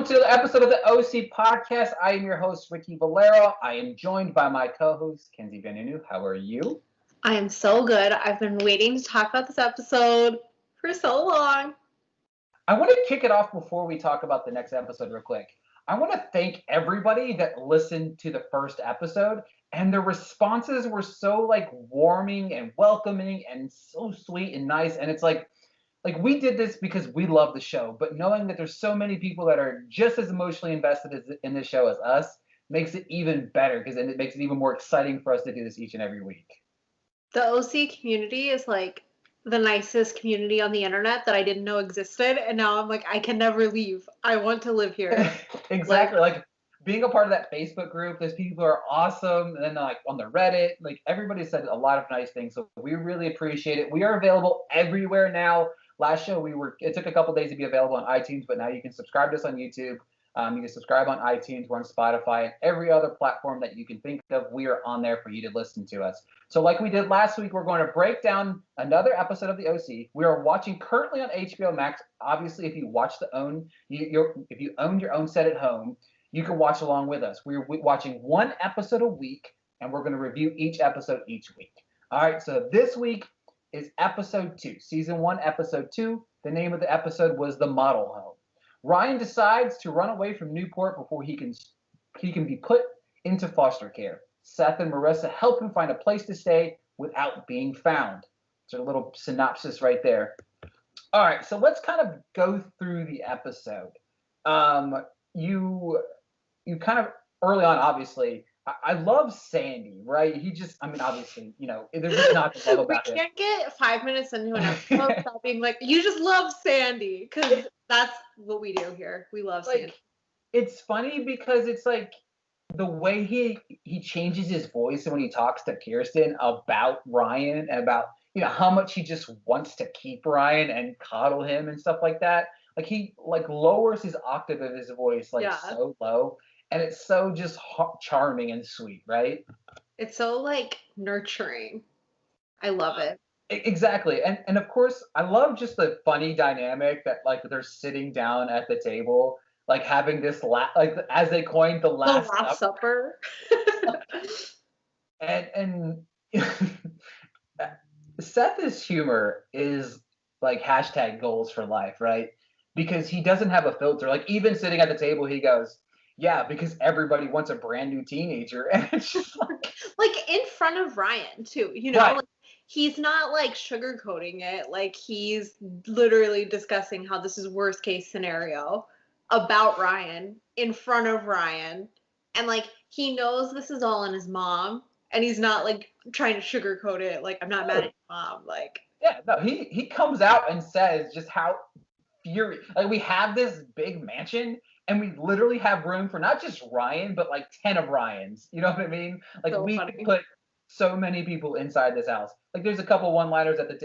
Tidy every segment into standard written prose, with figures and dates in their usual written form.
to the episode of the OC podcast. I am your host, Ricky Valero. I am joined by my co-host, Kenzie Ricky. How are you? I am so good. I've been waiting to talk about this episode for so long. I want to kick it off before we talk about the next episode real quick. I want to thank everybody that listened to the first episode, and the responses were so warming and welcoming and so sweet and nice. And it's like we did this because we love the show, but knowing that there's so many people that are just as emotionally invested in this show as us makes it even better, because it makes it even more exciting for us to do this each and every week. The OC community is like the nicest community on the internet that I didn't know existed, and now I'm like, I can never leave. I want to live here. Exactly. Like being a part of that Facebook group, there's people who are awesome, and then on the Reddit, everybody said a lot of nice things, so we really appreciate it. We are available everywhere now. Last show it took a couple days to be available on iTunes, but now you can subscribe to us on YouTube. You can subscribe on iTunes. We're on Spotify and every other platform that you can think of. We are on there for you to listen to us. So like we did last week, we're going to break down another episode of the OC. We are watching currently on HBO Max. Obviously, if you if you own your own set at home, you can watch along with us. We're watching one episode a week, and we're going to review each episode each week. All right, so this week is episode 2, season 1, episode 2. The name of the episode was The Model Home. Ryan decides to run away from Newport before he can be put into foster care. Seth and Marissa help him find a place to stay without being found. So a little synopsis right there. All right, so let's kind of go through the episode. You kind of early on, obviously, I love Sandy, right? Obviously, there's just not to love about it. We can't get 5 minutes into an episode without being like, you just love Sandy, because that's what we do here. We love Sandy. It's funny because it's the way he changes his voice when he talks to Kirsten about Ryan, and about how much he just wants to keep Ryan and coddle him and stuff like that. He lowers his octave of his voice so low. And it's so just charming and sweet, right? It's so nurturing. I love it. Exactly. And of course, I love just the funny dynamic that they're sitting down at the table, having this as they coined the last supper. and Seth's humor is hashtag goals for life, right? Because he doesn't have a filter. Even sitting at the table, he goes, yeah, because everybody wants a brand new teenager. And it's just in front of Ryan too, right. He's not sugarcoating it. He's literally discussing how this is worst case scenario about Ryan in front of Ryan. And he knows this is all on his mom, and he's not trying to sugarcoat it. I'm not mad at your mom. Yeah, no, he comes out and says just how furious. We have this big mansion, and we literally have room for not just Ryan, but 10 of Ryans. You know what I mean? So we funny. Put so many people inside this house. There's a couple one-liners at the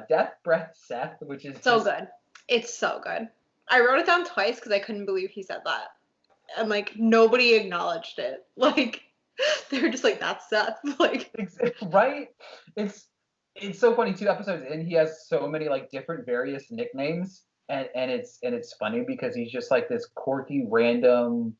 death breath Seth, which is so good. It's so good. I wrote it down twice because I couldn't believe he said that, and nobody acknowledged it. They were just that's Seth. Right? It's so funny. 2 episodes in, he has so many different various nicknames. And it's funny because he's just this quirky random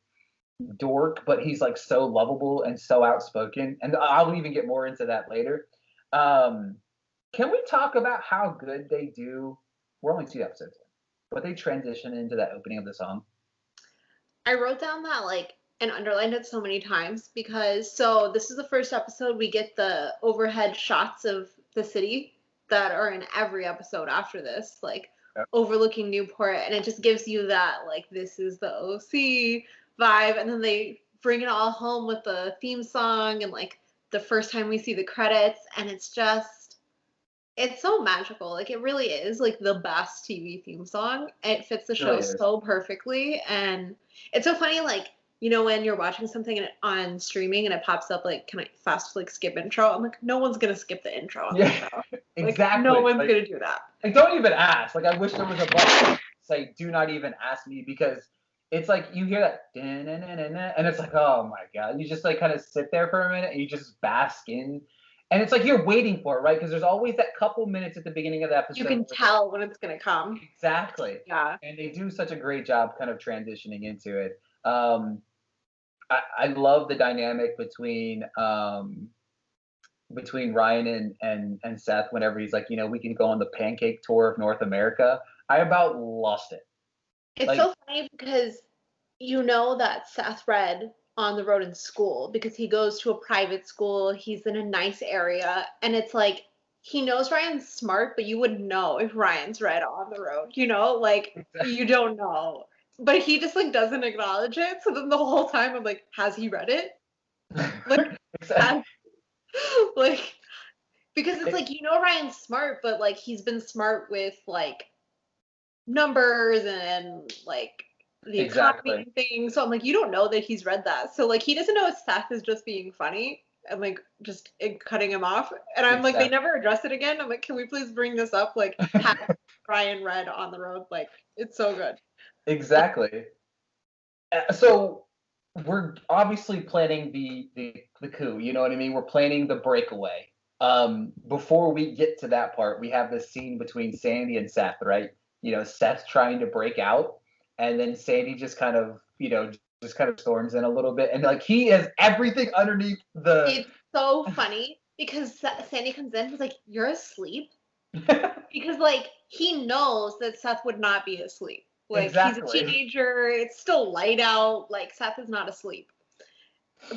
dork, but he's so lovable and so outspoken. And I'll even get more into that later. Can we talk about how good they do? We're only 2 episodes in, but they transition into that opening of the song. I wrote down that and underlined it so many times because this is the first episode we get the overhead shots of the city that are in every episode after this, overlooking Newport, and it just gives you that this is the OC vibe. And then they bring it all home with the theme song and the first time we see the credits, and it's so magical. It really is the best TV theme song. It fits the show so perfectly, and it's so funny when you're watching something on streaming and it pops up can I fast skip intro? I'm no one's gonna skip the intro on the show. Exactly. No one's gonna do that. Don't even ask. I wish there was a button to say do not even ask me, because it's you hear that and it's oh my god. You just kind of sit there for a minute and you just bask in And it's like you're waiting for it, right? Because there's always that couple minutes at the beginning of the You episode. can tell when it's gonna come. Exactly. Yeah. And they do such a great job kind of transitioning into it. I love the dynamic between Ryan and Seth whenever he's like, we can go on the pancake tour of North America. I about lost it. It's Like, so funny because you know that Seth read on the road in school because he goes to a private school, he's in a nice area, and it's like he knows Ryan's smart, but you wouldn't know if Ryan's read on the road, like you don't know. But he just like doesn't acknowledge it. So then the whole time I'm like, has he read it? Like, exactly. has, like because it's like Ryan's smart, but like he's been smart with like numbers and like the economy Exactly. and things. So I'm like, you don't know that he's read that. So like he doesn't know if Seth is just being funny and like just cutting him off. And I'm like, they Exactly. never address it again. I'm like, can we please bring this up? Like, have Ryan read on the road? Like, it's so good. Exactly. So we're obviously planning the coup. You know what I mean? We're planning the breakaway. Before we get to that part, we have this scene between Sandy and Seth, right? Seth trying to break out, and then Sandy just kind of, just kind of storms in a little bit, and like he has everything underneath the. It's so funny because Sandy comes in, he's like, "You're asleep," because like he knows that Seth would not be asleep. Like he's a Exactly. teenager, it's still light out, like Seth is not asleep.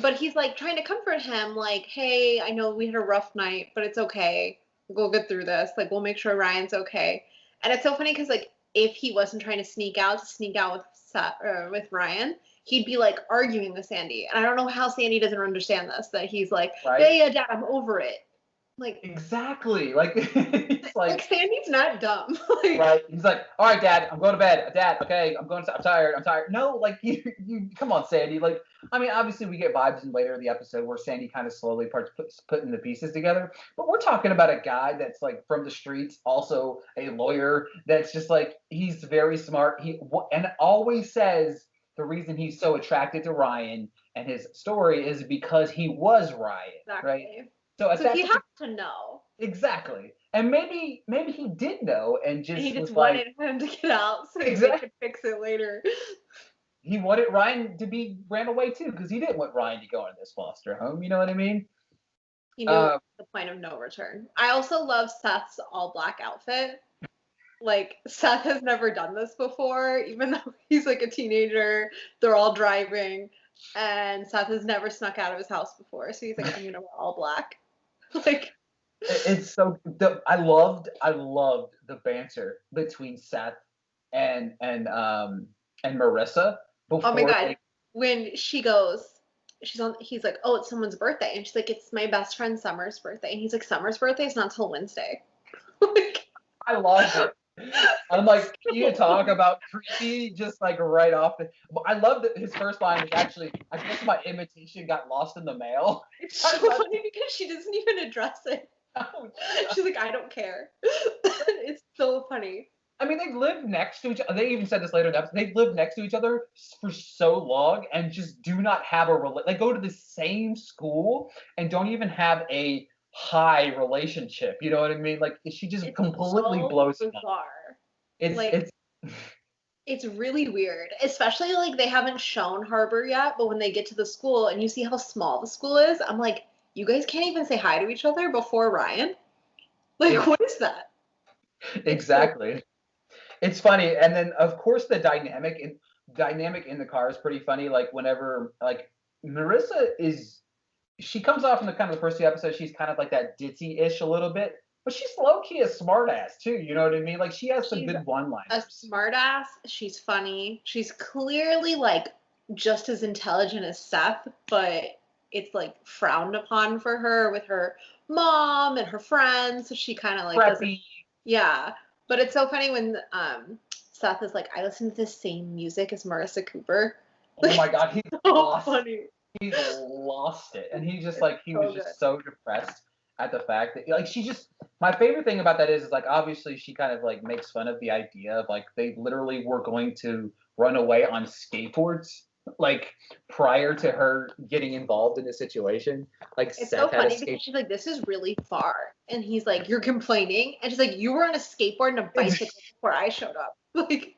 But he's like trying to comfort him, like, "Hey, I know we had a rough night, but it's okay. We'll get through this. Like we'll make sure Ryan's okay." And it's so funny because like if he wasn't trying to sneak out with with Ryan, he'd be like arguing with Sandy. And I don't know how Sandy doesn't understand this, that he's like, "Yeah, Right. yeah, Dad, I'm over it." Like Exactly. Like he's like like. Sandy's not dumb. Like Right. He's like, all right, Dad, I'm going to bed. Dad, okay, I'm tired. I'm tired. No, like you come on, Sandy. Like, I mean, obviously we get vibes in later in the episode where Sandy kind of slowly putting the pieces together. But we're talking about a guy that's like from the streets, also a lawyer. That's just like he's very smart. And always says the reason he's so attracted to Ryan and his story is because he was Ryan, right? exactly. So at So that he point, has to know. exactly. And maybe he did know and And he just just was like, wanted him to get out so they exactly. could fix it later. He wanted Ryan to be ran away too because he didn't want Ryan to go into this foster home. You know what I mean? He knew Uh, the point of no return. I also love Seth's all black outfit. Like Seth has never done this before, even though he's like a teenager. They're all driving, and Seth has never snuck out of his house before. So he's like, I'm gonna wear all black. Like it's so. I loved the banter between Seth and Marissa oh my before god, they. when he's like, oh, it's someone's birthday, and she's like, it's my best friend Summer's birthday, and he's like, Summer's birthday is not till Wednesday. Like, I loved it. I'm like, you talk about creepy, just like right off. I love that his first line is actually, I guess my imitation got lost in the mail. it's so funny because she doesn't even address it. She's like, I don't care. It's so funny. I mean, they've lived next to each other. They even said this later in the episode. They've lived next to each other for so long and just do not have They go to the same school and don't even have a high relationship. You know what I mean? Like she just It's completely so blows it up. bizarre. It's Like it's it's really weird, especially like they haven't shown Harbor yet, but when they get to the school and you see how small the school is, I'm like, you guys can't even say hi to each other before Ryan? Like, what is that? exactly. It's funny, and then of course the dynamic in the car is pretty funny. Like whenever like Marissa is, she comes off in the kind of the first two episodes, she's kind of like that ditzy-ish a little bit, but she's low key a smartass too. You know what I mean? Like she has some She's good a one-liners. smartass. She's funny. She's clearly like just as intelligent as Seth, but it's like frowned upon for her with her mom and her friends. So she kind of like doesn't. Preppy. Yeah, but it's so funny when Seth is like, I listen to the same music as Marissa Cooper. Oh my god, he's So lost. funny. He's lost it, and he So was good. just so depressed at the fact that like she just. My favorite thing about that is like obviously she kind of like makes fun of the idea of like they literally were going to run away on skateboards. like prior to her getting involved in the situation. Like It's Seth so had funny because escaped. she's like, this is really far. And he's like, you're complaining? And she's like, you were on a skateboard and a bicycle before I showed up. Like,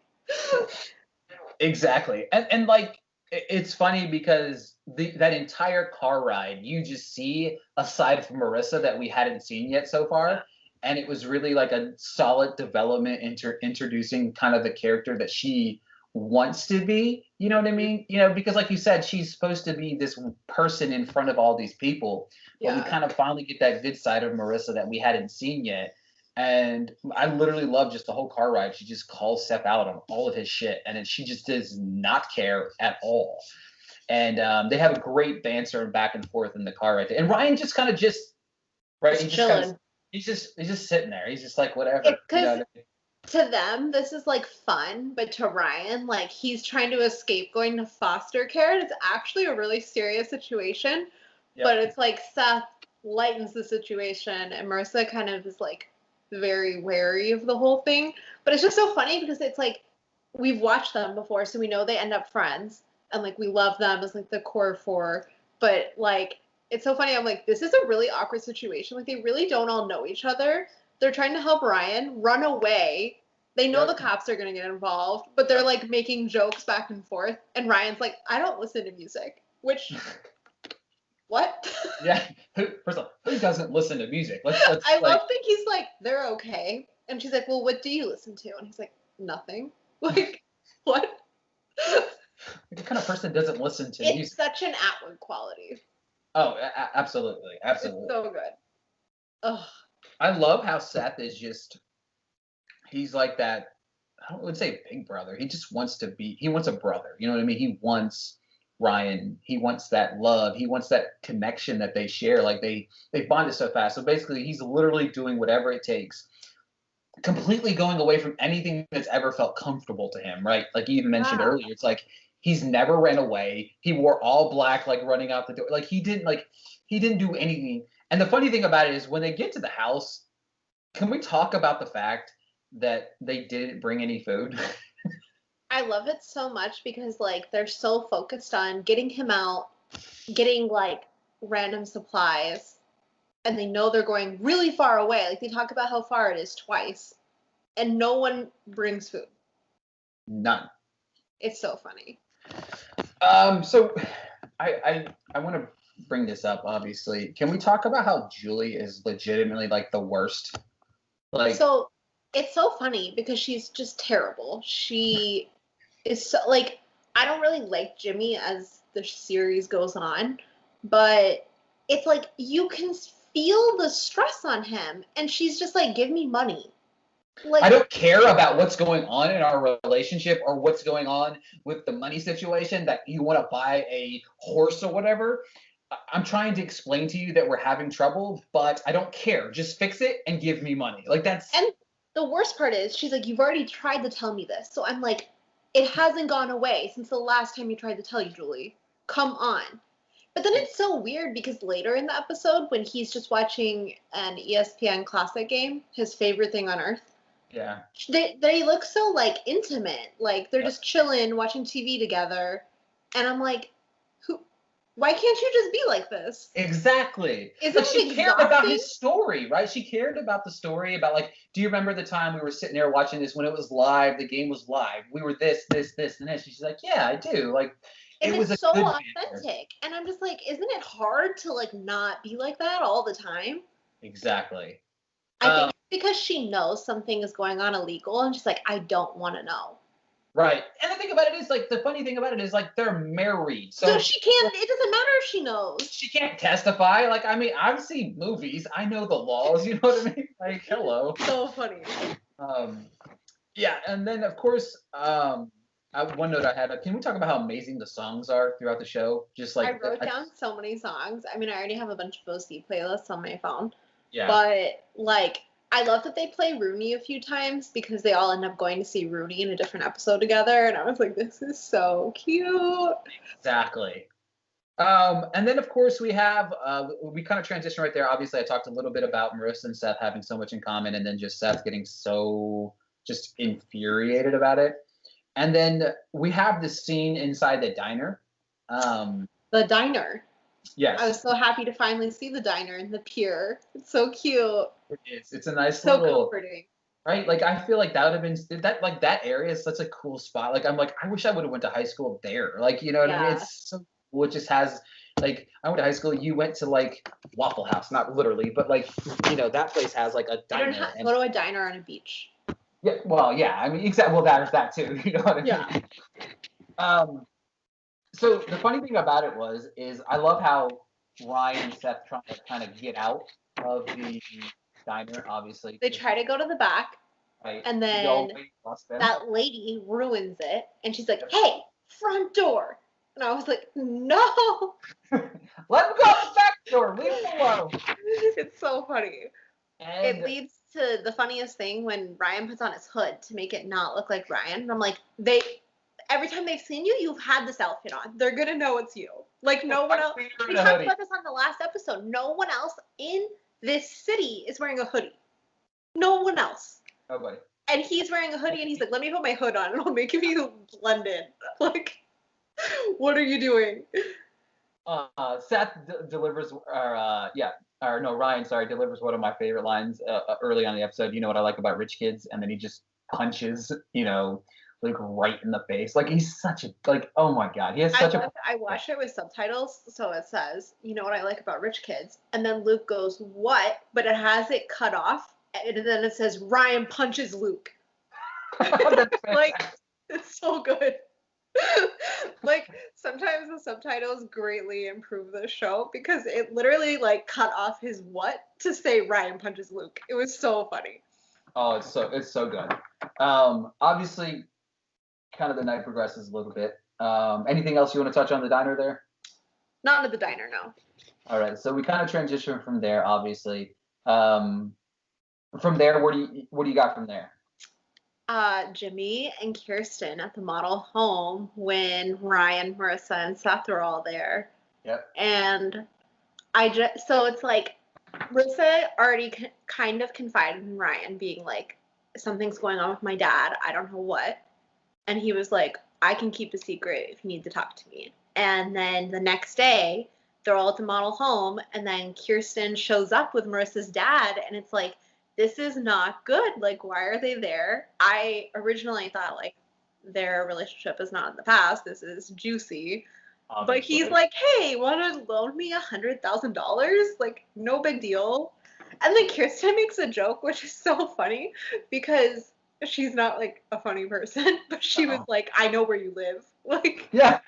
Exactly. And like it's funny because that entire car ride, you just see a side of Marissa that we hadn't seen yet so far. And it was really like a solid development introducing kind of the character that she wants to be. You know what I mean? You know, because like you said, she's supposed to be this person in front of all these people. But we yeah. kind of finally get that good side of Marissa that we hadn't seen yet. And I literally love just the whole car ride. She just calls Seth out on all of his shit, and then she just does not care at all. And they have a great banter and back and forth in the car right there. And Ryan just kind of just right, Just chilling. he's just sitting there. He's just like whatever, you know. Because to them, this is like fun, but to Ryan, like he's trying to escape going to foster care. And it's actually a really serious situation. Yep. But it's like Seth lightens the situation, and Marissa kind of is like very wary of the whole thing. But it's just so funny because it's like we've watched them before, so we know they end up friends, and like we love them as like the core four. But like it's so funny. I'm like, this is a really awkward situation. Like they really don't all know each other. They're trying to help Ryan run away. They know the cops are gonna get involved, but they're like making jokes back and forth. And Ryan's like, I don't listen to music, which. What? Yeah. First of all, who doesn't listen to music? Let's I love that he's like, they're okay. And she's like, well, what do you listen to? And he's like, nothing. Like, what? What kind of person doesn't listen to It's music? such an Atwood quality. Oh, absolutely. Absolutely. It's so good. Ugh. I love how Seth is just, he's like that, I would say big brother. He just wants to be, he wants a brother. You know what I mean? He wants Ryan. He wants that love. He wants that connection that they share. Like they bonded so fast. So basically, he's literally doing whatever it takes, completely going away from anything that's ever felt comfortable to him. Right? Like you even mentioned Yeah. earlier, it's like he's never ran away. He wore all black, like running out the door. Like he didn't do anything. And the funny thing about it is when they get to the house, can we talk about the fact that they didn't bring any food? I love it so much because like they're so focused on getting him out, getting like random supplies, and they know they're going really far away. Like they talk about how far it is twice, and no one brings food. None. It's so funny. So I want to bring this up. Obviously, can we talk about how Julie is legitimately like the worst? Like, So it's so funny because she's just terrible. She is so like I don't really like Jimmy as the series goes on, but it's like you can feel the stress on him, and she's just like, "Give me money." I Like, don't care about what's going on in our relationship or what's going on with the money situation that you want to buy a horse or whatever. I'm trying to explain to you that we're having trouble, but I don't care. Just fix it and give me money. Like that's and the worst part is she's like, "You've already tried to tell me this." So I'm like, "It hasn't gone away since the last time you tried to tell you, Julie. Come on." But then it's so weird because later in the episode, when he's just watching an ESPN Classic game, his favorite thing on earth, yeah. they look so like intimate, like they're Yep. just chilling, watching TV together, and I'm like, who? Why can't you just be like this? Exactly. Isn't Like she it cared about exhausting? his story, right? She cared about the story about like, do you remember the time we were sitting there watching this when it was live, the game was live. We were this, this, this, and this. She's like, yeah, I do. Like And it was it's a so good banter. authentic, and I'm just like, isn't it hard to like not be like that all the time? Exactly. I think it's because she knows something is going on illegal, and she's like, I don't want to know. Right. And the thing about it is like the funny thing about it is like they're married. So she can't, it doesn't matter if she knows. She can't testify. Like, I mean, I've seen movies. I know the laws, you know what I mean? Like, hello. So funny. Yeah, and then of course, one note I had, can we talk about how amazing the songs are throughout the show? Just I like wrote down so many songs. I mean, I already have a bunch of OC playlists on my phone. yeah. But, like, I love that they play Rooney a few times because they all end up going to see Rooney in a different episode together. And I was like, this is so cute. Exactly. And then of course we have we kind of transition right there. Obviously, I talked a little bit about Marissa and Seth having so much in common, and then just Seth getting so just infuriated about it. And then we have this scene inside the diner. The diner. Yes. I was so happy to finally see the diner in the pier. It's so cute. It is. It's a nice so little, comforting. right? Like I feel like that would have been that area is such a cool spot. Like I'm like I wish I would have went to high school there. Like you know what I mean? Yeah. It's so cool. It just has like I went to high school. You went to like Waffle House, not literally, but like that place has like a You don't diner. have to And go to a diner on a beach. yeah, well, yeah. I mean, exactly. Well, there's that too. You know what I mean? Yeah. So the funny thing about it is I love how Ryan and Seth trying to kind of get out of the diner. Obviously, They try to go to the back, right? and The then old lady lost them. that lady ruins it, and she's like, "Hey, front door!" And I was like, "No!" Let him go out the back door. Leave him alone. It's so funny. And It leads to the funniest thing when Ryan puts on his hood to make it not look like Ryan. And I'm like, every time they've seen you, you've had this outfit on. They're gonna know it's you. Like no one else. We talked about this on the last episode. No one else in this city is wearing a hoodie. No one else. Nobody. And he's wearing a hoodie, and he's like, "Let me put my hood on, and I'll make you blend in." Like, what are you doing? Seth delivers, Ryan, sorry, delivers one of my favorite lines early on in the episode. You know what I like about rich kids? And then he just punches, Luke right in the face. Like he's such a oh my god, he has such I watched it with subtitles, so it says, "You know what I like about rich kids?" And then Luke goes, "What?" But it has it cut off, and then it says, "Ryan punches Luke." Like, it's so good. Like sometimes the subtitles greatly improve the show because it literally like cut off his what to say Ryan punches Luke. It was so funny. Oh, it's so good. Obviously, kind of the night progresses a little bit. Anything else you want to touch on the diner there? Not at the diner, no. All right, so we kind of transition from there, obviously. From there, what do you got from there? Jimmy and Kirsten at the model home when Ryan, Marissa, and Seth are all there. Yep. And so it's like Marissa already kind of confided in Ryan, being like, "Something's going on with my dad. I don't know what." And he was like, "I can keep a secret if you need to talk to me." And then the next day, they're all at the model home, and then Kirsten shows up with Marissa's dad, and it's like, this is not good. Like, why are they there? I originally thought, like, their relationship is not in the past. This is juicy. Obviously. But he's like, "Hey, want to loan me $100,000? Like, no big deal." And then Kirsten makes a joke, which is so funny because she's not, like, a funny person. But she was like, "I know where you live." Like, yeah.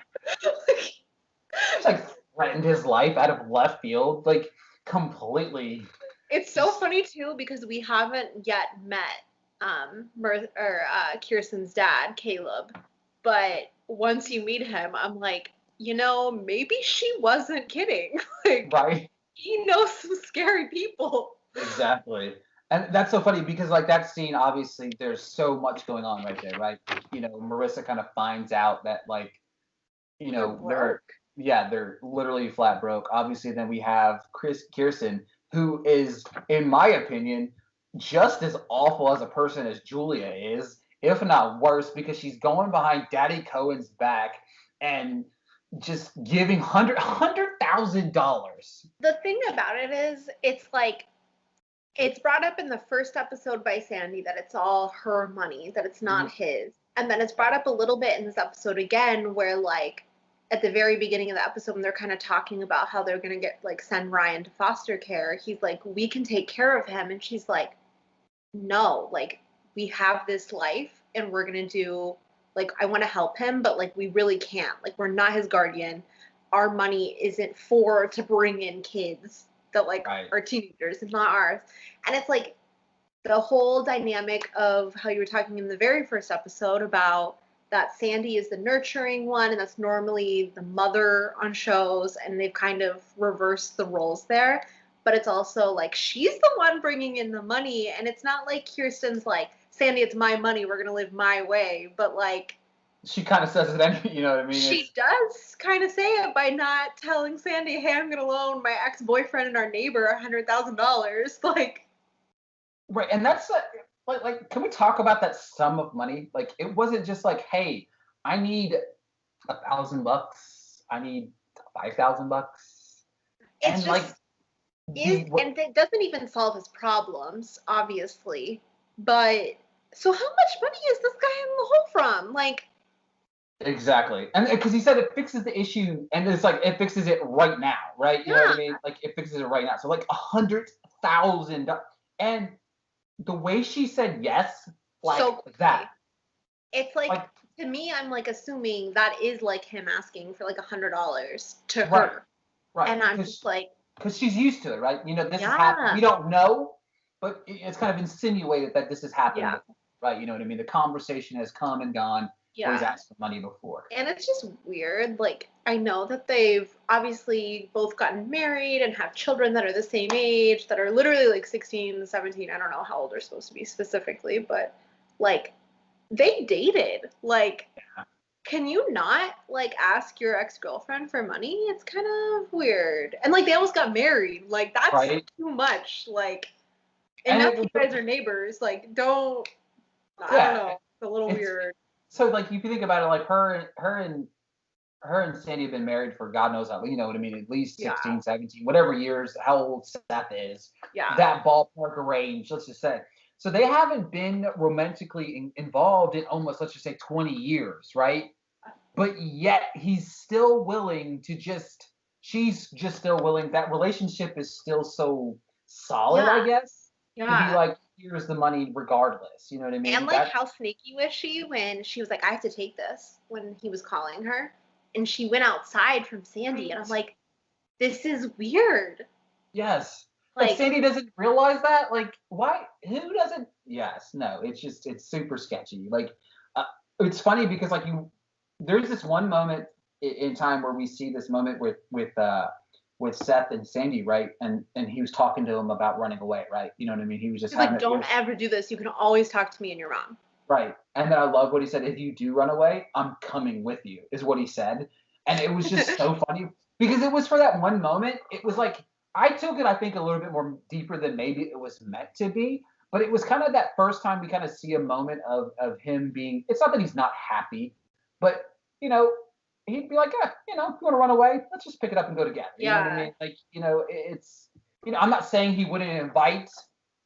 Like, threatened his life out of left field. Like, completely. It's so funny too because we haven't yet met Kirsten's dad, Caleb. But once you meet him, I'm like, maybe she wasn't kidding. Like, right? He knows some scary people. Exactly. And that's so funny because like that scene, obviously, there's so much going on right there, right? Marissa kind of finds out that like, they're literally flat broke. Obviously, then we have Kirsten, who is, in my opinion, just as awful as a person as Julia is, if not worse, because she's going behind Daddy Cohen's back and just giving $100,000. The thing about it is, it's like, it's brought up in the first episode by Sandy that it's all her money, that it's not his. And then it's brought up a little bit in this episode again, where like, at the very beginning of the episode when they're kind of talking about how they're going to send Ryan to foster care, he's like, "We can take care of him." And she's like, "No, like, we have this life and we're going to do, like, I want to help him, but like, we really can't. Like, we're not his guardian. Our money isn't to bring in kids that like are teenagers. It's not ours." And it's like the whole dynamic of how you were talking in the very first episode about that Sandy is the nurturing one, and that's normally the mother on shows, and they've kind of reversed the roles there. But it's also like she's the one bringing in the money, and it's not like Kirsten's like, "Sandy, it's my money. We're gonna live my way." But like, she kind of says it anyway. You know what I mean? She does kind of say it by not telling Sandy, "Hey, I'm gonna loan my ex-boyfriend and our neighbor $100,000." Like, right, and that's like, can we talk about that sum of money? Like, it wasn't just like, hey, I need $1,000. I need $5,000. It's And like just is, the what and it doesn't even solve his problems, obviously. But so how much money is this guy in the hole from? Like, exactly. And because he said it fixes the issue, and it's like it fixes it right now, right? You know what I yeah, mean? Like it fixes it right now. So like $100,000, and the way she said yes, like so that, quickly. It's like, like to me, I'm like assuming that is like him asking for like $100 to right, her. right, And I'm just like, because she's used to it, right? You know, this has happened. yeah, We don't know, but it's kind of insinuated that this has happened yeah, before, right? You know what I mean? The conversation has come and gone where he's yeah. asked for money before. And it's just weird. Like, I know that they've obviously both gotten married and have children that are the same age, that are literally like 16, 17. I don't know how old they're supposed to be specifically, but like, they dated. Like, can you not like ask your ex-girlfriend for money? It's kind of weird. And like, they almost got married. Like, that's Right? too much. Like, and And now you guys are neighbors. Like, don't, I don't yeah, know. It's a little it's weird. so like if you think about it, like her and Sandy have been married for God knows how, you know what I mean, at least Yeah. 16, 17, whatever years, how old Seth is, Yeah. that ballpark range, let's just say. So they haven't been romantically involved in almost, let's just say, 20 years, right? But yet he's still willing to just, she's just still willing, that relationship is still so solid, I Yeah. guess, to be Yeah. like, here's the money regardless. You know what I And mean? like, That, how sneaky was she when she was like, I have to take this when he was calling her? And she went outside from Sandy. And I'm right? like, this is weird. Yes. Like Like, Sandy doesn't realize that. Like, why? Who doesn't? Yes. No. It's just it's super sketchy. Like, uh, it's funny because like there's this one moment in time where we see this moment with Seth and Sandy, right? And he was talking to him about running away, right? You know what I mean? He was just she's like, having it. don't ever do this. You can always talk to me and your mom. Right. And then I love what he said. If you do run away, I'm coming with you, is what he said. And it was just so funny because it was for that one moment. It was like, I took it, I think, a little bit more deeper than maybe it was meant to be. But it was kind of that first time we kind of see a moment of him being, it's not that he's not happy, but, you know, he'd be like, you know, you want to run away? Let's just pick it up and go together. You know what I Yeah. mean? Like, you know, it's, you know, I'm not saying he wouldn't invite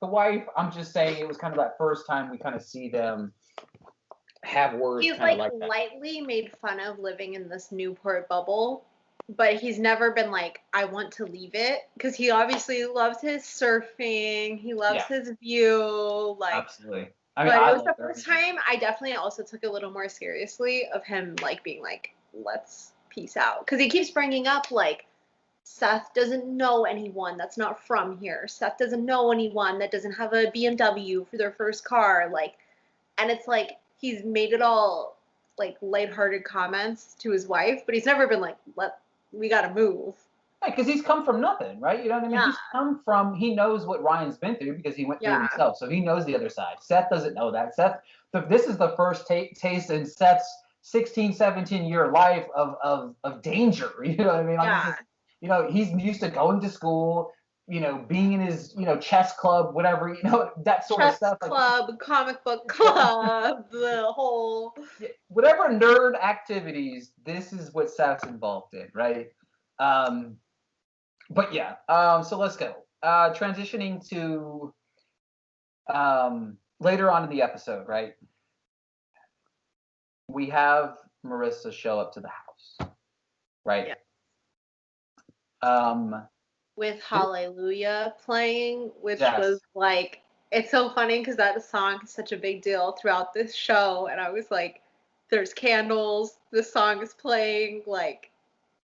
the wife. I'm just saying it was kind of that first time we kind of see them have words He's kind of like like that. lightly made fun of living in this Newport bubble, but he's never been like, I want to leave it. Because he obviously loves his surfing, he loves Yeah, his view. Like, absolutely. I mean, but it I was love the first everything. time I definitely also took it a little more seriously of him like being like, let's peace out. Because he keeps bringing up like, Seth doesn't know anyone that's not from here. Seth doesn't know anyone that doesn't have a BMW for their first car. Like, and it's like he's made it all like lighthearted comments to his wife, but he's never been like, we gotta move. Right, because he's come from nothing, right? You know what I mean? Yeah, He's come from, he knows what Ryan's been through because he went through it yeah, himself. So he knows the other side. Seth doesn't know that. This is the first taste in Seth's 16, 17-year life of danger. You know what I mean? Like, this yeah. is, you know, he's used to going to school, you know, being in his, you know, chess club, whatever, you know, that sort of Chess stuff. Like, club, comic book club, the whole. whatever nerd activities, this is what Seth's involved in, right? Um, but yeah, so let's go. Transitioning to later on in the episode, right? We have Marissa show up to the house, right? Yeah. Um, With th- Hallelujah playing, which was yes, like, it's so funny because that song is such a big deal throughout this show. And I was like, there's candles, this song is playing, like,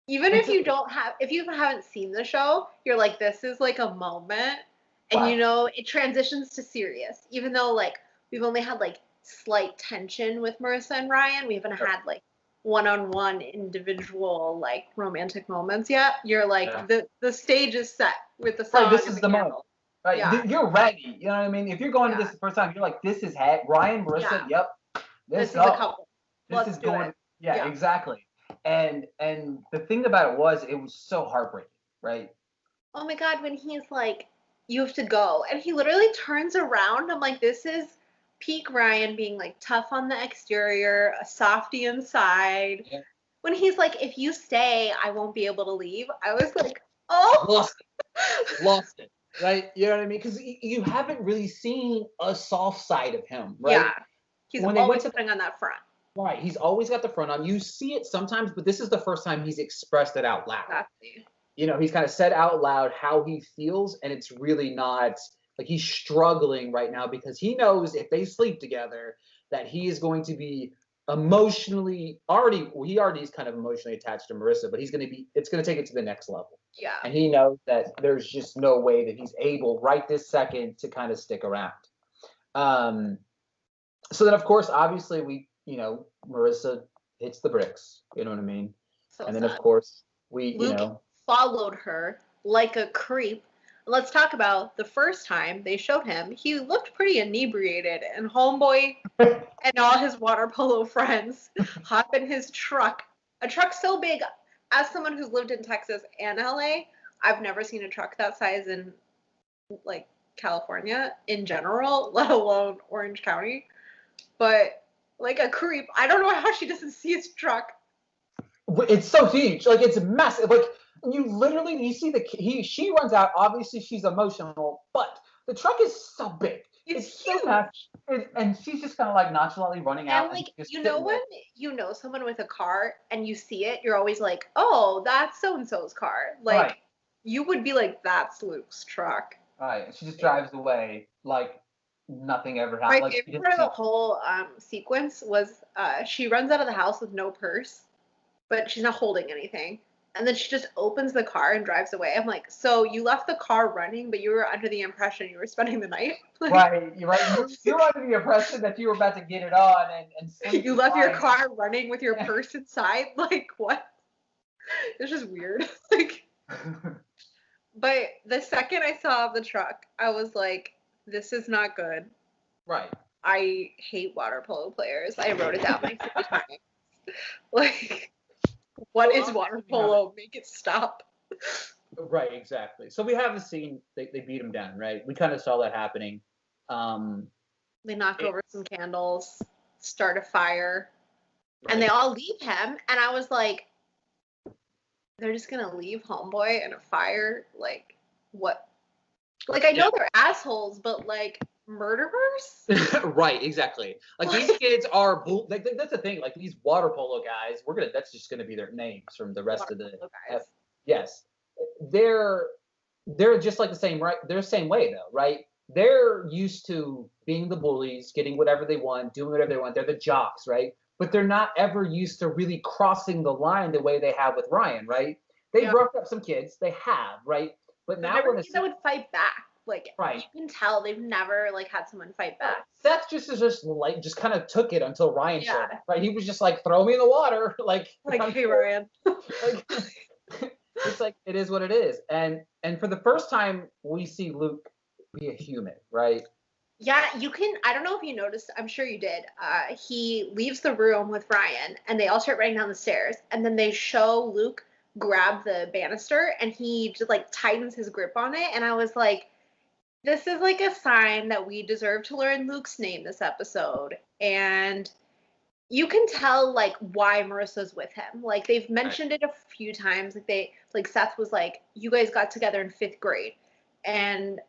even it's if you haven't seen the show, you're like, this is like a moment. And right, it transitions to serious. Even though like we've only had like slight tension with Marissa and Ryan, we haven't sure. had like one-on-one individual like romantic moments yet. You're like, Yeah, the stage is set with the right. song This and is the the moment, candle. right? Yeah, You're ready. You know what I mean? If you're going to yeah, this the first time, you're like, this is Ryan, Marissa. yeah. Yep, let's This is a go. couple. This Let's is do it. going. Yeah, Yeah. exactly. And the thing about it was so heartbreaking, right? Oh my God, when he's like, you have to go. And he literally turns around. I'm like, this is peak Ryan being like tough on the exterior, a softy inside. Yeah. When he's like, if you stay, I won't be able to leave. I was like, oh. Lost it, right? You know what I mean? Because you haven't really seen a soft side of him, right? Yeah. He's When they always went to putting on that front. right, he's always got the front on. You see it sometimes, but this is the first time he's expressed it out loud. Exactly. You know, he's kind of said out loud how he feels, and it's really not like he's struggling right now because he knows if they sleep together that he is going to be emotionally he already is kind of emotionally attached to Marissa, but it's going to take it to the next level. Yeah. And he knows that there's just no way that he's able right this second to kind of stick around. So then, of course, obviously Marissa hits the bricks. You know what I mean? So and then, sad. of course, Luke followed her like a creep. Let's talk about the first time they showed him. He looked pretty inebriated, and Homeboy and all his water polo friends hop in his truck. A truck so big. As someone who's lived in Texas and LA, I've never seen a truck that size in like California in general, let alone Orange County. But like a creep, I don't know how she doesn't see his truck. It's so huge, like it's massive. Like you see she runs out. Obviously, she's emotional, but the truck is so big. It's so massive, and she's just kind of like nonchalantly running out. And like you know when you know someone with a car and you see it, you're always like, oh, that's so and so's car. Like right. You would be like, that's Luke's truck. Right. And she just drives away like nothing ever happened. My favorite part of the whole sequence was she runs out of the house with no purse, but she's not holding anything. And then she just opens the car and drives away. I'm like, so you left the car running, but you were under the impression you were spending the night? Like, right, you're right. You're under the impression that you were about to get it on and sleep. You left your car running with your purse inside? Like, what? It's just weird. Like, but the second I saw the truck, I was like, this is not good. Right. I hate water polo players. I wrote it down like 3 times. Like, what is water polo? Make it stop. Right, exactly. So we have the scene, they beat him down, right? We kind of saw that happening. They knock over some candles, start a fire, right. And they all leave him. And I was like, they're just going to leave Homeboy in a fire? Like, what? Like, I know they're assholes, but like, murderers? Right, exactly. Like these kids are like that's the thing. Like these water polo guys, that's just gonna be their names from the rest of the guys. Yes, they're just like the same, right? They're the same way though, right? They're used to being the bullies, getting whatever they want, doing whatever they want. They're the jocks, right? But they're not ever used to really crossing the line the way they have with Ryan, right? They broke up some kids, they have, right? But now we're gonna would fight back. Like, right. You can tell they've never like had someone fight back. Seth just kind of took it until Ryan showed up, right? He was just like, throw me in the water, like hey Ryan. Like, it's like it is what it is, and for the first time we see Luke be a human, right? Yeah, you can. I don't know if you noticed. I'm sure you did. He leaves the room with Ryan, and they all start running down the stairs, and then they show Luke grab the banister, and he just like tightens his grip on it, and I was like, this is like a sign that we deserve to learn Luke's name this episode. And you can tell like why Marissa's with him. Like they've mentioned it a few times. Like Seth was like, you guys got together in 5th grade. And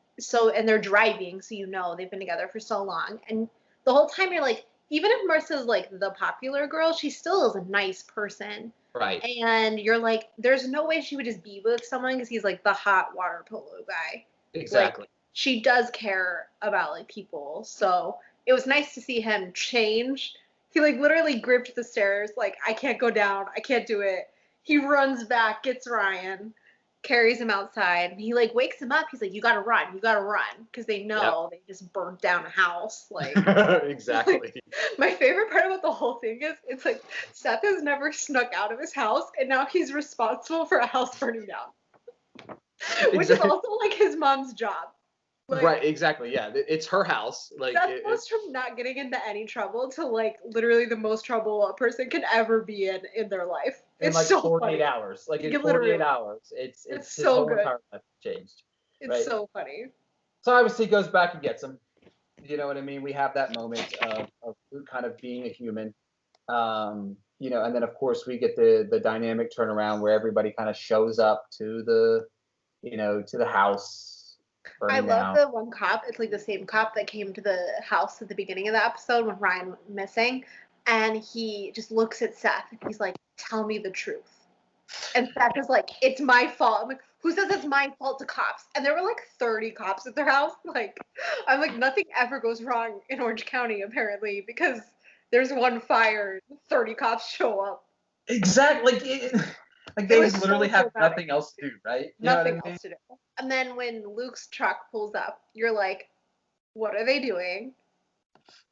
they're driving, so they've been together for so long. And the whole time you're like, even if Marissa's like the popular girl, she still is a nice person. Right. And you're like, there's no way she would just be with someone because he's like the hot water polo guy. Exactly. Like, she does care about like people, so it was nice to see him change. He like literally gripped the stairs, like, I can't go down, I can't do it. He runs back, gets Ryan, carries him outside, and he like wakes him up. He's like, you gotta run, because they know they just burnt down a house. Like exactly. Like, my favorite part about the whole thing is it's like Seth has never snuck out of his house, and now he's responsible for a house burning down. Which is also like his mom's job. Like, right, exactly. Yeah, it's her house. Like that goes from not getting into any trouble to like literally the most trouble a person can ever be in their life. In like so 48 funny. Hours. Like in 48 hours, it's so good. Entire life changed. It's so funny. So obviously he goes back and gets him. You know what I mean? We have that moment of Luke kind of being a human. And then of course we get the dynamic turnaround where everybody kind of shows up to the house I burning love down. the one cop. It's like the same cop that came to the house at the beginning of the episode when Ryan went missing. And he just looks at Seth and he's like, tell me the truth. And Seth is like, it's my fault. I'm like, who says it's my fault to cops? And there were like 30 cops at their house. Like, I'm like, nothing ever goes wrong in Orange County, apparently, because there's one fire, 30 cops show up. Exactly. Like they was literally so have dramatic. nothing else to do, right? You know what I Nothing mean? else to do. And then when Luke's truck pulls up, you're like, what are they doing?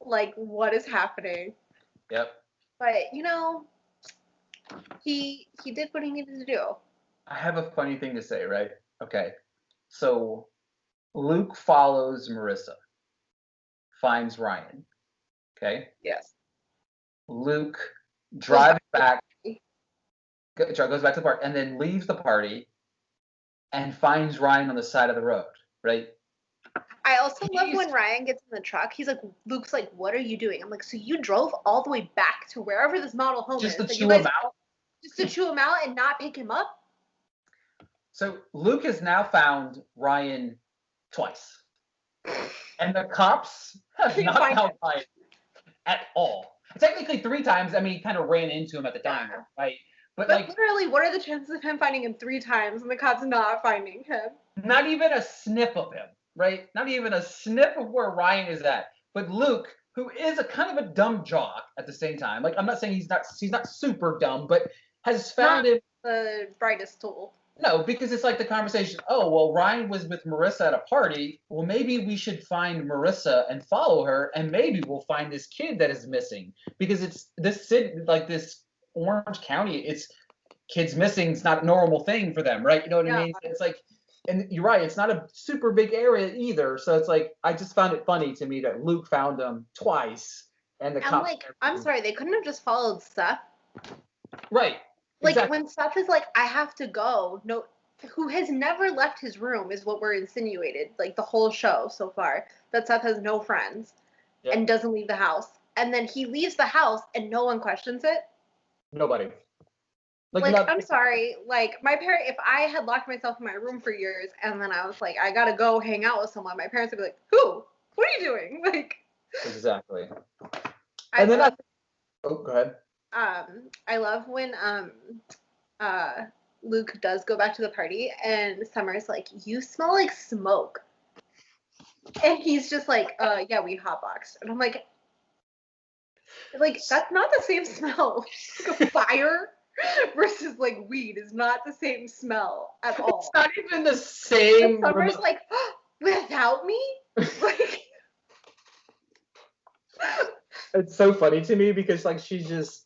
Like, what is happening? Yep. But, he did what he needed to do. I have a funny thing to say, right? Okay. So Luke follows Marissa, finds Ryan. Okay. Yes. Luke drives back, goes back to the park, and then leaves the party and finds Ryan on the side of the road, right? I also love when Ryan gets in the truck. He's like, Luke's like, what are you doing? I'm like, so you drove all the way back to wherever this model home Just is. to And you chew him guys, out. just to chew him out and not pick him up? So Luke has now found Ryan twice. And the cops have Can't not find found him. Ryan at all. Technically 3 times. I mean, he kind of ran into him at the time, right? But like, literally, what are the chances of him finding him 3 times and the cops not finding him? not even a sniff of him, right? Not even a sniff of where Ryan is at. But Luke, who is a kind of a dumb jock at the same time, like I'm not saying he's not super dumb, but has found him the brightest tool. No, because it's like the conversation, oh, well, Ryan was with Marissa at a party. Well, maybe we should find Marissa and follow her, and maybe we'll find this kid that is missing. Because it's this city, like this Orange County, it's kids missing. It's not a normal thing for them, right? You know what I mean? It's like, and you're right, it's not a super big area either. So it's like, I just found it funny to me that Luke found them twice, and the cops. Like, I'm sorry, they couldn't have just followed Seth. Right. Like, when Seth is like, I have to go, no, who has never left his room is what we're insinuated, like, the whole show so far, that Seth has no friends and doesn't leave the house. And then he leaves the house and no one questions it. Nobody. Like I'm sorry, like, my parent, if I had locked myself in my room for years and then I was like, I gotta go hang out with someone, my parents would be like, who? What are you doing? Like. Exactly. And then oh, go ahead. I love when Luke does go back to the party and Summer's like, you smell like smoke. And he's just like, yeah, we hotboxed. And I'm like, that's not the same smell. Like a fire versus like weed is not the same smell at all. It's not even the same. And Summer's like, oh, without me? Like. It's so funny to me because like she's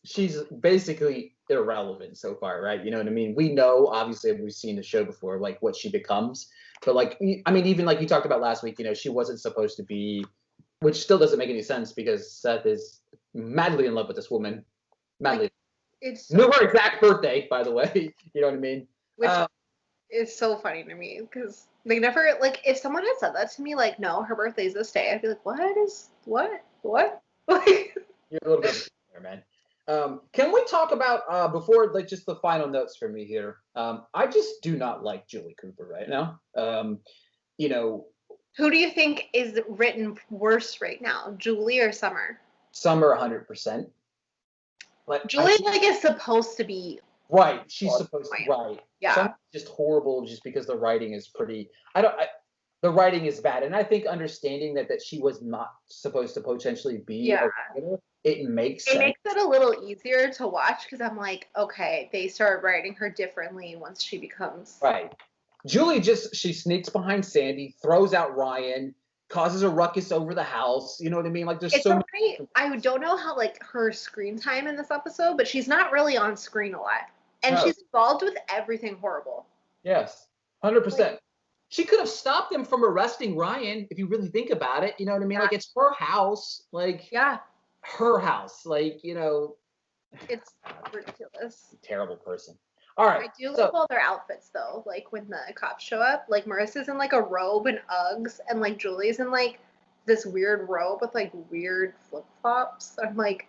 basically irrelevant so far, right? You know what I mean? We know, obviously, we've seen the show before, like what she becomes. But like, I mean, even like you talked about last week, she wasn't supposed to be, which still doesn't make any sense because Seth is madly in love with this woman. Madly. It's knew her exact birthday, by the way. You know what I mean? Which is so funny to me because they never, like, if someone had said that to me, like, no, her birthday's this day, I'd be like, what? You're a little bit there, man. Can we talk about before, like, just the final notes for me here? I just do not like Julie Cooper right now. Who do you think is written worse right now, Julie or Summer? Summer, 100%. Like, Julie is supposed to be right. She's supposed to, right. Yeah. Summer's just horrible just because the writing is pretty. The writing is bad, and I think understanding that she was not supposed to potentially be a writer, it makes sense. It makes it a little easier to watch because I'm like, okay, they start writing her differently once she becomes right. Julie she sneaks behind Sandy, throws out Ryan, causes a ruckus over the house. You know what I mean? Like there's so many. I don't know how like her screen time in this episode, but she's not really on screen a lot, and she's involved with everything horrible. Yes, 100%. She could have stopped him from arresting Ryan if you really think about it. You know what I mean? Like it's her house. Like her house. Like it's ridiculous. Terrible person. All right. I do love all their outfits though. Like when the cops show up, like Marissa's in like a robe and Uggs, and like Julie's in like this weird robe with like weird flip flops. I'm like,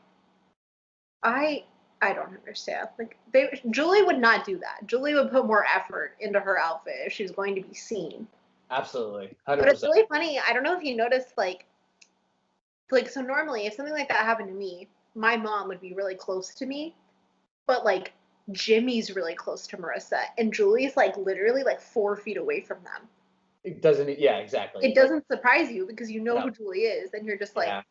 I don't understand. Like Julie would not do that. Julie would put more effort into her outfit if she was going to be seen. Absolutely, But it's 100%. really funny. I don't know if you noticed, like so normally if something like that happened to me, my mom would be really close to me, but like Jimmy's really close to Marissa, and Julie's like literally like 4 feet away from them. It doesn't. Yeah, exactly. It doesn't surprise you because you know No. who Julie is, and you're just like. Yeah.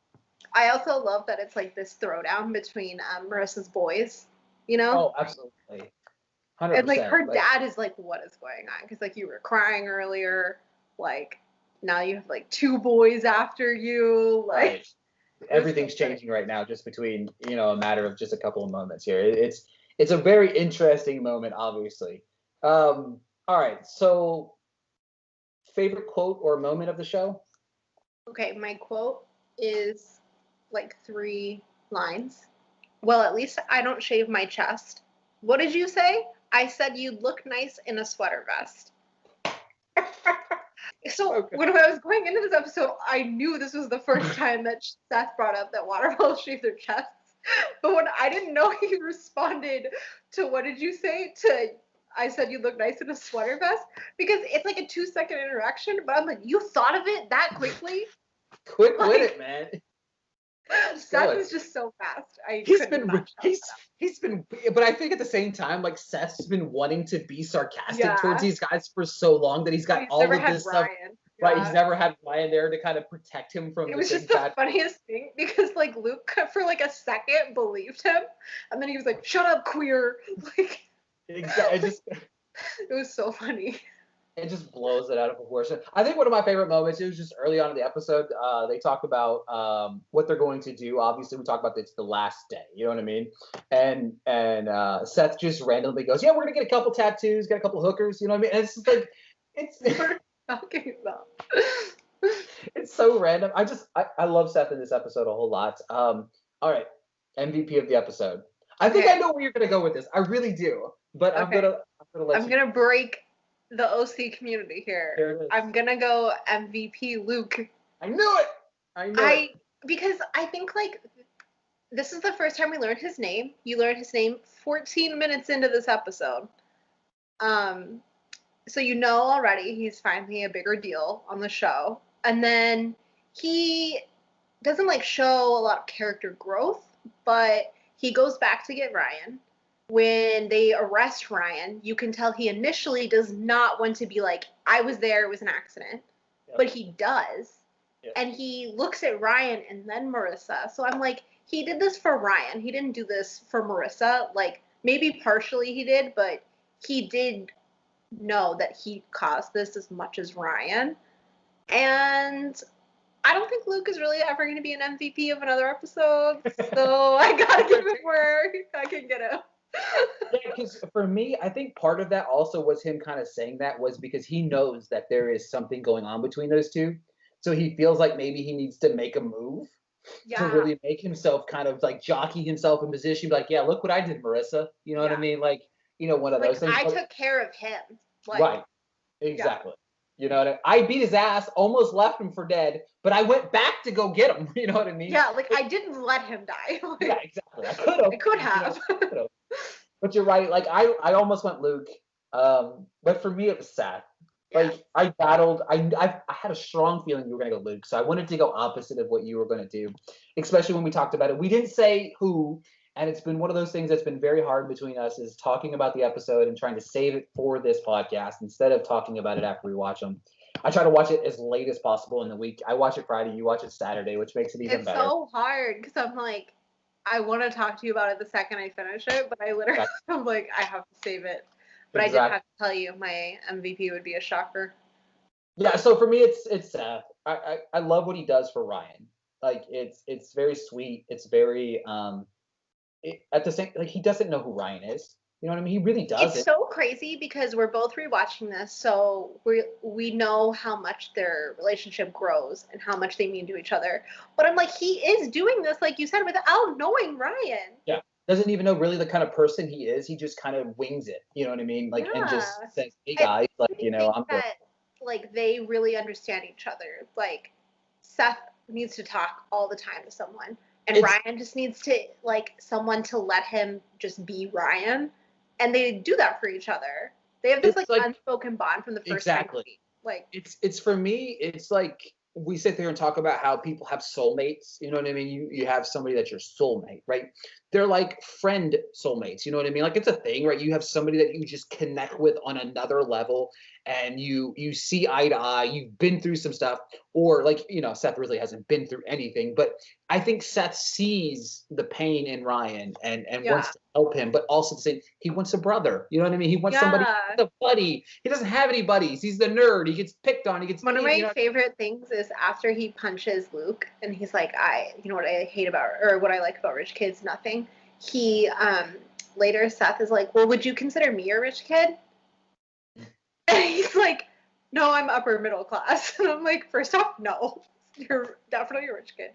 I also love that it's like this throwdown between Marissa's boys, you know? Oh, absolutely. And like 100%. her Like, dad is like, what is going on? Because like you were crying earlier, like now you have like 2 boys after you, like right. it was Everything's so funny. changing right now, just between a matter of just a couple of moments here. It's a very interesting moment, obviously. All right. So, favorite quote or moment of the show? Okay, my quote is like 3 lines. Well, at least I don't shave my chest. What did you say? I said you'd look nice in a sweater vest. So Okay. when I was going into this episode, I knew this was the first time that Seth brought up that waterfalls shave their chests. But when I didn't know, he responded to what did you say? To I said you look nice in a sweater vest because it's like a 2-second interaction. But I'm like, you thought of it that quickly? Quick with Like it, man. Seth is just so fast. He's been, but I think at the same time, like Seth's been wanting to be sarcastic towards these guys for so long that he's got He's all never of had this stuff. Ryan. Right, he's never had Ryan there to kind of protect him from It the was big just the bad. funniest thing because like Luke for like a second believed him, and then he was like, "Shut up, queer!" Like Exactly. it was so funny. It just blows it out of proportion. I think one of my favorite moments, it was just early on in the episode. They talk about what they're going to do. Obviously, we talk about it's the last day. You know what I mean? And Seth just randomly goes, "Yeah, we're gonna get a couple tattoos, get a couple hookers." You know what I mean? And it's just like it's Talking about. it's so random. I love Seth in this episode a whole lot. All right, MVP of the episode. I think I know where you're gonna go with this. I really do. But I'm gonna let I'm you. gonna break the OC community here. Here it is. I'm gonna go MVP Luke. I knew it. I knew it. Because I think like this is the first time we learned his name. You learned his name 14 minutes into this episode. So you know already he's finally a bigger deal on the show. And then he doesn't like show a lot of character growth, but he goes back to get Ryan. When they arrest Ryan, you can tell he initially does not want to be like, I was there, it was an accident. Yep. But he does. Yep. And he looks at Ryan and then Marissa. So I'm like, he did this for Ryan. He didn't do this for Marissa. Like, maybe partially he did, but he did know that he caused this as much as Ryan. And I don't think Luke is really ever going to be an MVP of another episode. So I got to give him where I can get him. Yeah, because for me, I think part of that also was him kind of saying that was because he knows that there is something going on between those two. So he feels like maybe he needs to make a move to really make himself kind of like jockey himself in position. Be like, yeah, look what I did, Marissa. You know what I mean? Like, one of those things. I took care of him. Like, right. Exactly. Yeah. You know what I beat his ass, almost left him for dead, but I went back to go get him. You know what I mean? Yeah, like I didn't let him die. Like, yeah, exactly. I could have. I could have. But you're right. Like I almost went Luke, but for me it was Seth. Like I battled. I had a strong feeling you were gonna go Luke, so I wanted to go opposite of what you were gonna do. Especially when we talked about it, we didn't say who, and it's been one of those things that's been very hard between us is talking about the episode and trying to save it for this podcast instead of talking about it after we watch them. I try to watch it as late as possible in the week. I watch it Friday, you watch it Saturday, which makes it even better. It's so hard because I'm like, I want to talk to you about it the second I finish it, but I literally, I'm like, I have to save it. But I did have to tell you, my MVP would be a shocker. Yeah, so for me, it's Seth. I love what he does for Ryan. Like it's very sweet. It's very at the same like he doesn't know who Ryan is. You know what I mean? He really does. It's so crazy because we're both rewatching this, so we know how much their relationship grows and how much they mean to each other. But I'm like, he is doing this, like you said, without knowing Ryan. Yeah, doesn't even know really the kind of person he is. He just kind of wings it. You know what I mean? Like and just says, "Hey guys, like I'm good." Like they really understand each other. Like Seth needs to talk all the time to someone. And Ryan just needs to, like, someone to let him just be Ryan. And they do that for each other. They have this, like, unspoken bond from the first time. Like, it's for me, it's like we sit there and talk about how people have soulmates. You know what I mean? You have somebody that's your soulmate, right? They're like friend soulmates. You know what I mean? Like, it's a thing, right? You have somebody that you just connect with on another level, and you see eye to eye. You've been through some stuff, or like, you know, Seth really hasn't been through anything, but I think Seth sees the pain in Ryan and wants to help him, but also to say he wants a brother. You know what I mean? He wants somebody, a buddy. He doesn't have any buddies. He's the nerd. He gets picked on. He gets one of my favorite things is after he punches Luke and he's like, you know what I hate about, or what I like about rich kids, nothing. He later Seth is like, well, would you consider me a rich kid? And he's like, no, I'm upper middle class. And I'm like, first off, no. You're definitely a rich kid.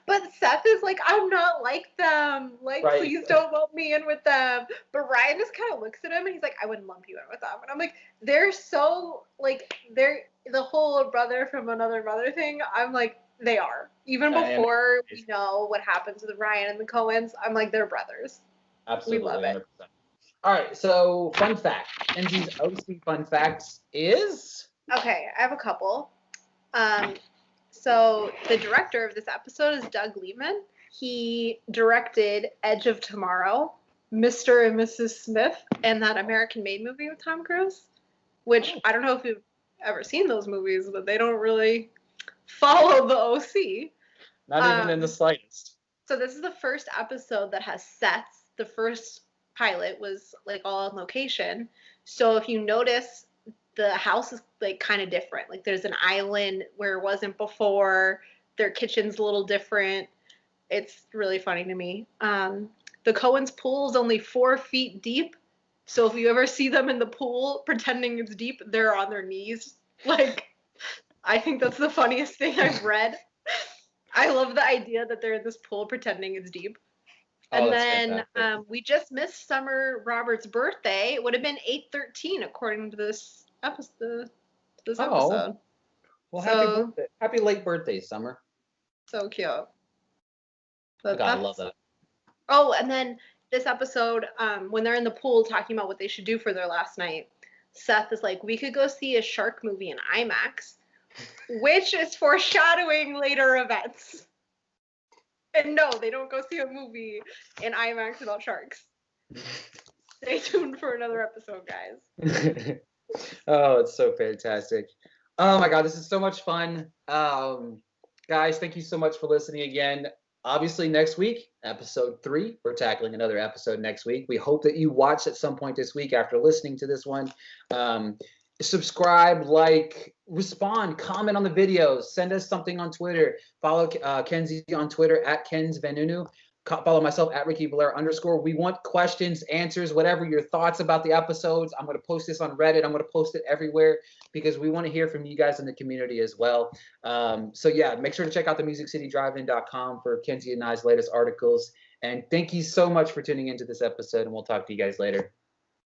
But Seth is like, I'm not like them. Like, please don't lump me in with them. But Ryan just kind of looks at him and he's like, I wouldn't lump you in with them. And I'm like, they're so, like, they're the whole brother from another mother thing. I'm like, they are. Even before we know what happens with Ryan and the Coens, I'm like, they're brothers. Absolutely. We love it. 100%. All right, so fun fact. Kenzie's OC fun facts is? Okay, I have a couple. So the director of this episode is Doug Liman. He directed Edge of Tomorrow, Mr. and Mrs. Smith, and that American Made movie with Tom Cruise, which I don't know if you've ever seen those movies, but they don't really follow the OC. Not even in the slightest. So this is the first episode that has sets. The first pilot was like all on location. So if you notice, the house is like kind of different. Like there's an island where it wasn't before. Their kitchen's a little different. It's really funny to me. The Coens' pool is only 4 feet deep. So if you ever see them in the pool pretending it's deep, they're on their knees. Like, I think that's the funniest thing I've read. I love the idea that they're in this pool pretending it's deep. And then we just missed Summer Roberts' birthday. It would have been 8/13 according to this episode. Well, happy late birthday, Summer. So cute. But I love that. Oh, and then this episode, when they're in the pool talking about what they should do for their last night, Seth is like, we could go see a shark movie in IMAX, which is foreshadowing later events. And no, they don't go see a movie in IMAX about sharks. Stay tuned for another episode, guys. Oh, it's so fantastic. Oh my God, this is so much fun. Guys, thank you so much for listening again. Obviously, next week, episode 3, we're tackling another episode next week. We hope that you watch at some point this week after listening to this one. Subscribe, like, respond, comment on the videos, send us something on Twitter. Follow Kenzie on Twitter at KensVanunu. Follow myself at Ricky Valera _. We want questions, answers, whatever your thoughts about the episodes. I'm going to post this on Reddit. I'm going to post it everywhere because we want to hear from you guys in the community as well. So yeah, make sure to check out the MusicCityDrivein.com for Kenzie and I's latest articles. And thank you so much for tuning into this episode, and we'll talk to you guys later.